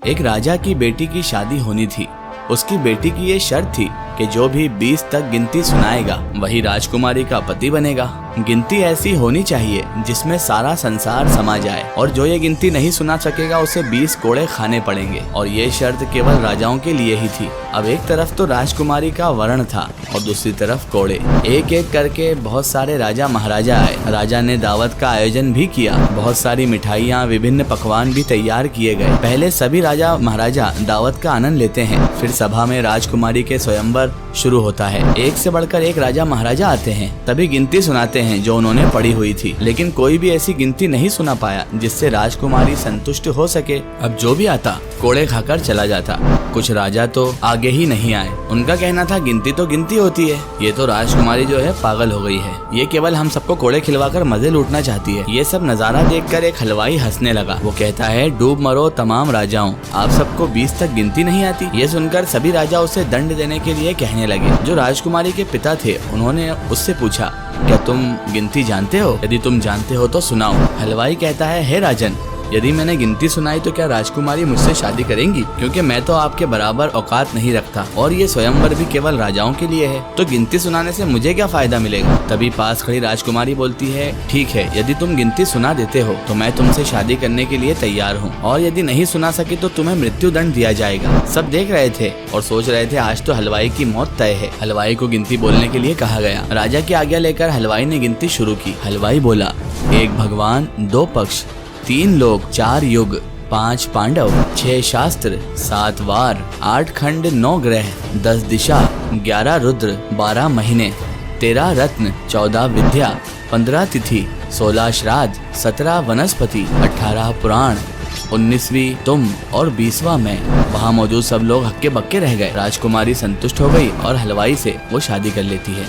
एक राजा की बेटी की शादी होनी थी। उसकी बेटी की ये शर्त थी कि जो भी 20 तक गिनती सुनाएगा वही राजकुमारी का पति बनेगा। गिनती ऐसी होनी चाहिए जिसमें सारा संसार समा जाए और जो ये गिनती नहीं सुना सकेगा उसे 20 कोड़े खाने पड़ेंगे। और ये शर्त केवल राजाओं के लिए ही थी। अब एक तरफ तो राजकुमारी का वर्ण था और दूसरी तरफ कोड़े। एक एक करके बहुत सारे राजा महाराजा आए। राजा ने दावत का आयोजन भी किया। बहुत सारी मिठाइयाँ, विभिन्न पकवान भी तैयार किए गए। पहले सभी राजा महाराजा दावत का आनंद लेते हैं, फिर सभा में राजकुमारी के स्वयंवर शुरू होता है। एक से बढ़कर एक राजा महाराजा आते हैं, तभी गिनती सुनाते हैं जो उन्होंने पढ़ी हुई थी। लेकिन कोई भी ऐसी गिनती नहीं सुना पाया जिससे राजकुमारी संतुष्ट हो सके। अब जो भी आता कोड़े खाकर चला जाता। कुछ राजा तो आगे ही नहीं आए। उनका कहना था गिनती तो गिनती होती है, ये तो राजकुमारी जो है पागल हो गई है, ये केवल हम सबको कोड़े खिलवाकर मजे लूटना चाहती है। ये सब नजारा देखकर एक हलवाई हंसने लगा। वो कहता है, डूब मरो तमाम राजाओं, आप सबको 20 तक गिनती नहीं आती। ये सुनकर सभी राजा उसे दंड देने के लिए कहने लगे। जो राजकुमारी के पिता थे उन्होंने उससे पूछा, क्या तुम गिनती जानते हो? यदि तुम जानते हो तो सुनाओ। हलवाई कहता है, हे राजन, यदि मैंने गिनती सुनाई तो क्या राजकुमारी मुझसे शादी करेंगी? क्योंकि मैं तो आपके बराबर औकात नहीं रखता और ये स्वयंवर भी केवल राजाओं के लिए है, तो गिनती सुनाने से मुझे क्या फायदा मिलेगा? तभी पास खड़ी राजकुमारी बोलती है, ठीक है, यदि तुम गिनती सुना देते हो तो मैं तुमसे शादी करने के लिए तैयार हूँ, और यदि नहीं सुना सकी तो तुम्हें मृत्यु दंड दिया जाएगा। सब देख रहे थे और सोच रहे थे आज तो हलवाई की मौत तय है। हलवाई को गिनती बोलने के लिए कहा गया। राजा की आज्ञा लेकर हलवाई ने गिनती शुरू की। हलवाई बोला, 1 भगवान, 2 पक्ष, 3 लोक, 4 युग, 5 पांडव, 6 शास्त्र, 7 वार, 8 खंड, 9 ग्रह, 10 दिशा, 11 रुद्र, 12 महीने, 13 रत्न, 14 विद्या, 15 तिथि, 16 श्राद्ध, 17 वनस्पति, 18 पुराण, 19वीं तुम और 20वां मैं। वहाँ मौजूद सब लोग हक्के बक्के रह गए। राजकुमारी संतुष्ट हो गई और हलवाई से वो शादी कर लेती है।